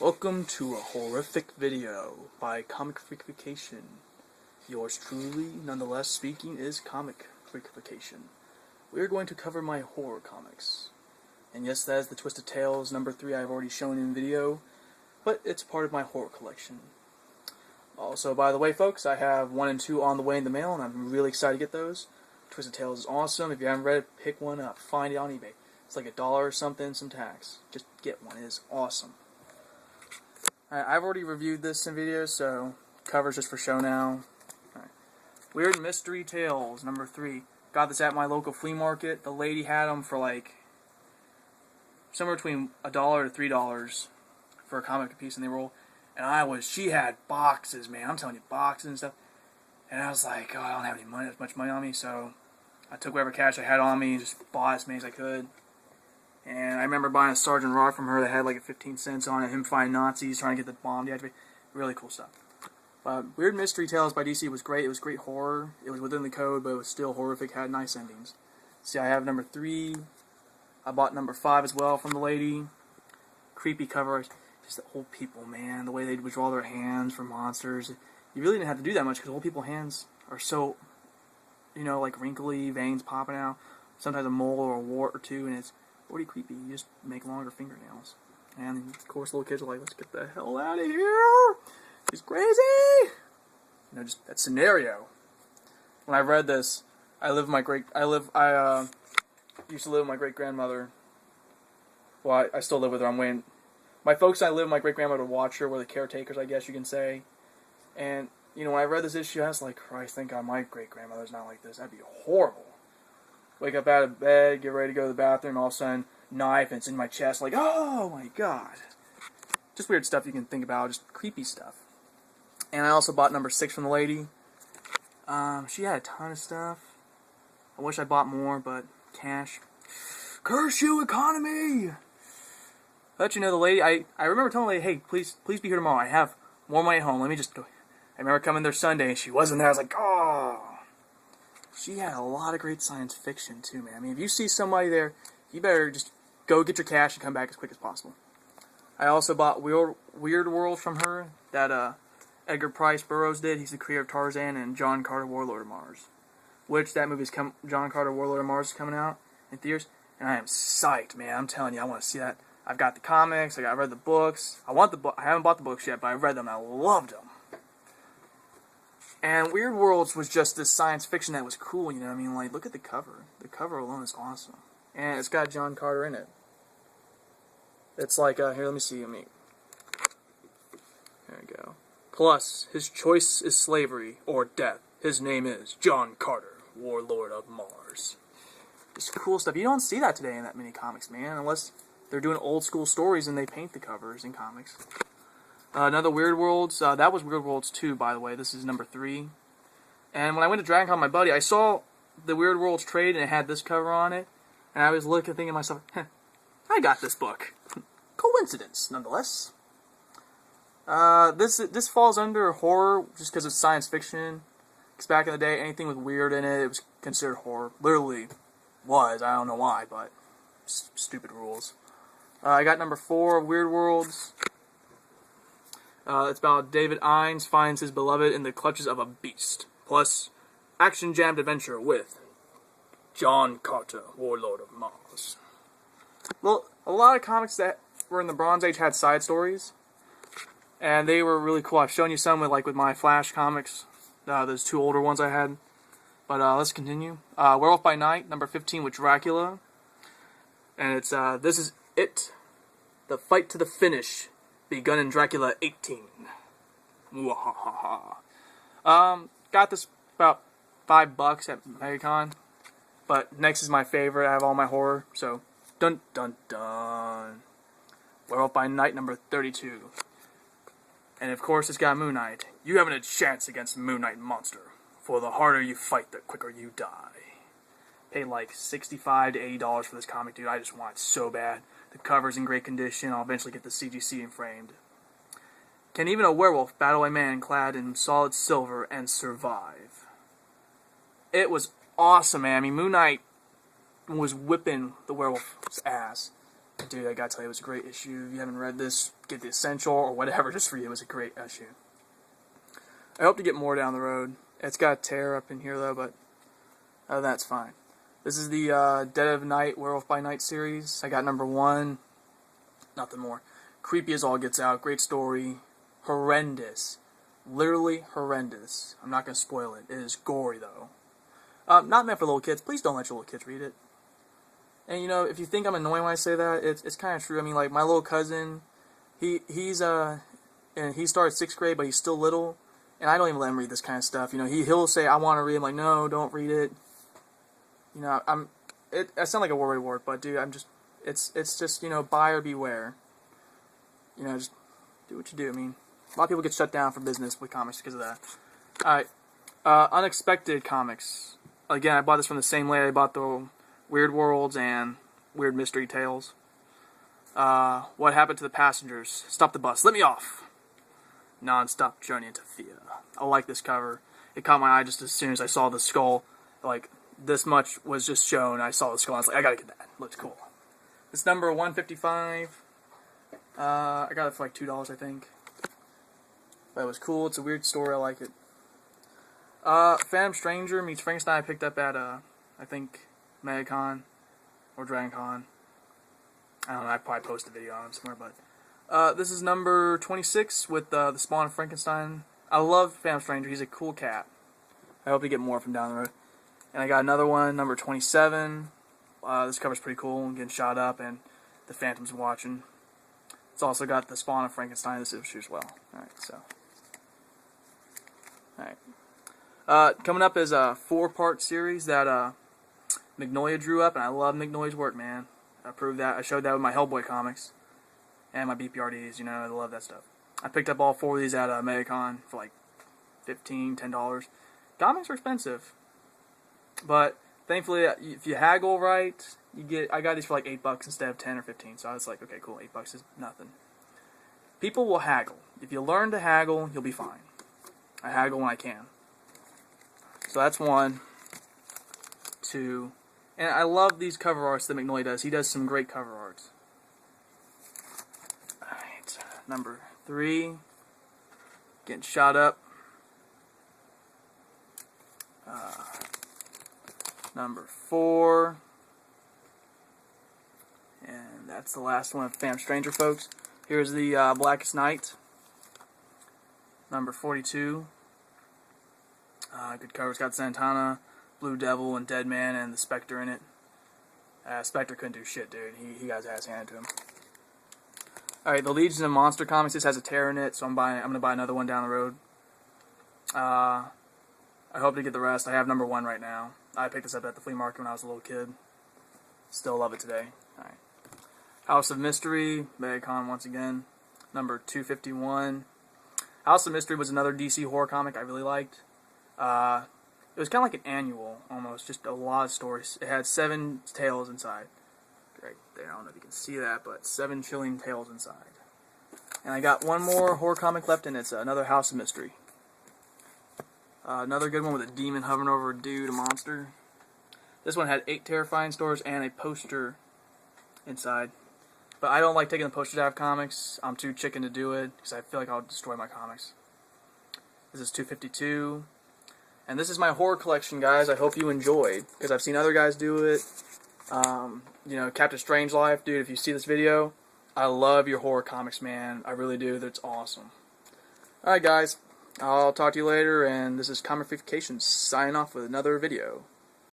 Welcome to a horrific video by Comic Freakification. Yours truly, nonetheless speaking, is Comic Freakification. We are going to cover my horror comics. And yes, that is the Twisted Tales number 3 I've already shown in video, but it's part of my horror collection. Also, by the way, folks, I have 1 and 2 on the way in the mail, and I'm really excited to get those. Twisted Tales is awesome. If you haven't read it, pick one up. Find it on eBay. It's like $1 or something, some tax. Just get one. It is awesome. I've already reviewed this in videos, so cover's just for show now. Right. Weird Mystery Tales, number 3. Got this at my local flea market. The lady had them for like somewhere between $1 to $3 for a comic a piece, and they roll. And she had boxes, man. I'm telling you, boxes and stuff. And I was like, oh, I don't have any money, as much money on me, so I took whatever cash I had on me and just bought as many as I could. And I remember buying a Sergeant Rock from her that had like a 15 cents on it, him fighting Nazis, trying to get the bomb deactivated. Really cool stuff. Weird Mystery Tales by DC was great. It was great horror. It was within the code, but it was still horrific, had nice endings. See, I have number 3. I bought number 5 as well from the lady. Creepy cover. Just the old people, man. The way they would draw their hands for monsters. You really didn't have to do that much because old people's hands are so, like wrinkly, veins popping out. Sometimes a mole or a wart or two, and it's pretty creepy. You just make longer fingernails. And of course little kids are like, let's get the hell out of here! She's crazy! Just that scenario. When I read this, I used to live with my great-grandmother. Well, I still live with her. I'm waiting. My folks and I live with my great-grandmother to watch her. We're the caretakers, I guess you can say. And, when I read this issue, I was like, Christ, thank God my great-grandmother's not like this. That'd be horrible. Wake up out of bed, get ready to go to the bathroom, all of a sudden, knife, and it's in my chest, like, oh my God. Just weird stuff you can think about, just creepy stuff. And I also bought number 6 from the lady. She had a ton of stuff. I wish I bought more, but cash. Curse you, economy! Let you know, the lady, I remember telling the lady, hey, please be here tomorrow. I have more money at home. Let me just go. I remember coming there Sunday, and she wasn't there. I was like, oh. She had a lot of great science fiction, too, man. I mean, if you see somebody there, you better just go get your cash and come back as quick as possible. I also bought Weird World from her, that Edgar Price Burroughs did. He's the creator of Tarzan and John Carter, Warlord of Mars. Which, that movie's John Carter, Warlord of Mars is coming out in theaters. And I am psyched, man. I'm telling you, I want to see that. I've got the comics, I read the books. I haven't bought the books yet, but I read them and I loved them. And Weird Worlds was just this science fiction that was cool, you know what I mean? Like, look at the cover. The cover alone is awesome. And it's got John Carter in it. It's like, here, let me see. There we go. Plus, his choice is slavery or death. His name is John Carter, Warlord of Mars. Just cool stuff. You don't see that today in that many comics, man, unless they're doing old school stories and they paint the covers in comics. Another Weird Worlds, that was Weird Worlds 2, by the way. This is number 3. And when I went to Dragon Con with my buddy, I saw the Weird Worlds trade and it had this cover on it. And I was thinking to myself, I got this book. Coincidence, nonetheless. This falls under horror just because it's science fiction. Because back in the day, anything with weird in it, it was considered horror. Literally was. I don't know why, but stupid rules. I got number 4, Weird Worlds. It's about David Ines finds his beloved in the clutches of a beast. Plus, action-jammed adventure with John Carter, Warlord of Mars. Well, a lot of comics that were in the Bronze Age had side stories. And they were really cool. I've shown you some with my Flash comics. Those 2 older ones I had. But let's continue. Werewolf by Night, number 15 with Dracula. And it's, this is it. The fight to the finish. Begun in Dracula 18. Mwahaha. Got this about $5 at MegaCon. But next is my favorite. I have all my horror. So, dun dun dun. Werewolf by Night, number 32. And of course, it's got Moon Knight. You haven't a chance against Moon Knight Monster. For the harder you fight, the quicker you die. Paid like $65 to $80 for this comic, dude. I just want it so bad. The cover's in great condition. I'll eventually get the CGC and framed. Can even a werewolf battle a man clad in solid silver and survive? It was awesome, man. I mean, Moon Knight was whipping the werewolf's ass. Dude, I gotta tell you, it was a great issue. If you haven't read this, get the essential or whatever just for you. It was a great issue. I hope to get more down the road. It's got a tear up in here though, but that's fine. This is the Dead of Night, Werewolf by Night series. I got number 1. Nothing more. Creepy as all gets out. Great story. Horrendous. Literally horrendous. I'm not going to spoil it. It is gory though. Not meant for little kids. Please don't let your little kids read it. And you know, if you think I'm annoying when I say that, it's kind of true. I mean, like my little cousin, he's and he started 6th grade, but he's still little, and I don't even let him read this kind of stuff. You know, he'll say I want to read. I'm like, no, don't read it. You know, I sound like a worry wart, but dude, it's just, you know, buyer beware. You know, just do what you do. I mean, a lot of people get shut down from business with comics because of that. Alright, Unexpected Comics. Again, I bought this from the same lady I bought the Weird Worlds and Weird Mystery Tales. What Happened to the Passengers? Stop the bus. Let me off. Non-stop journey into fear. I like this cover. It caught my eye just as soon as I saw the skull. Like, this much was just shown. I saw the skull. I was like, I gotta get that. Looks cool. It's number 155. I got it for like $2, I think. But it was cool. It's a weird story. I like it. Phantom Stranger meets Frankenstein. I picked up at, I think, MegaCon or DragonCon. I don't know. I probably posted a video on it somewhere. But this is number 26 with the Spawn of Frankenstein. I love Phantom Stranger. He's a cool cat. I hope to get more from down the road. And I got another one, number 27. This cover's pretty cool. Getting shot up and the Phantom's watching. It's also got the Spawn of Frankenstein this issue as well. Alright, so. Alright. Coming up is a 4-part series that Magnolia drew up, and I love Magnolia's work, man. I proved that. I showed that with my Hellboy comics and my BPRDs, you know, I love that stuff. I picked up all 4 of these at MegaCon for like $15, $10. Comics are expensive, but thankfully, if you haggle right, you get. I got these for like $8 instead of 10 or 15. So I was like, okay, cool, $8 is nothing. People will haggle. If you learn to haggle, you'll be fine. I haggle when I can. So that's 1, 2, and I love these cover arts that Magnolia does. He does some great cover arts. Alright, number 3, getting shot up. Number 4, and that's the last one of Phantom Stranger, folks. Here's the Blackest Night. Number 42. Good covers. Got Santana, Blue Devil, and Dead Man, and the Spectre in it. Spectre couldn't do shit, dude. He got his ass handed to him. Alright, the Legion of Monster Comics. This has a tear in it, so I'm gonna buy another one down the road. I hope to get the rest. I have number 1 right now. I picked this up at the flea market when I was a little kid. Still love it today. Alright. House of Mystery, MegaCon once again. Number 251. House of Mystery was another DC horror comic I really liked. It was kind of like an annual, almost. Just a lot of stories. It had 7 tales inside. Right there. I don't know if you can see that, but 7 chilling tales inside. And I got one more horror comic left, and it's another House of Mystery. Another good one with a demon hovering over a dude, a monster. This one had 8 terrifying stories and a poster inside. But I don't like taking the posters out of comics. I'm too chicken to do it because I feel like I'll destroy my comics. This is 252. And this is my horror collection, guys. I hope you enjoyed, because I've seen other guys do it. You know, Captain Strangelove, dude, if you see this video, I love your horror comics, man. I really do. That's awesome. Alright, guys. I'll talk to you later, and this is Comification signing off with another video.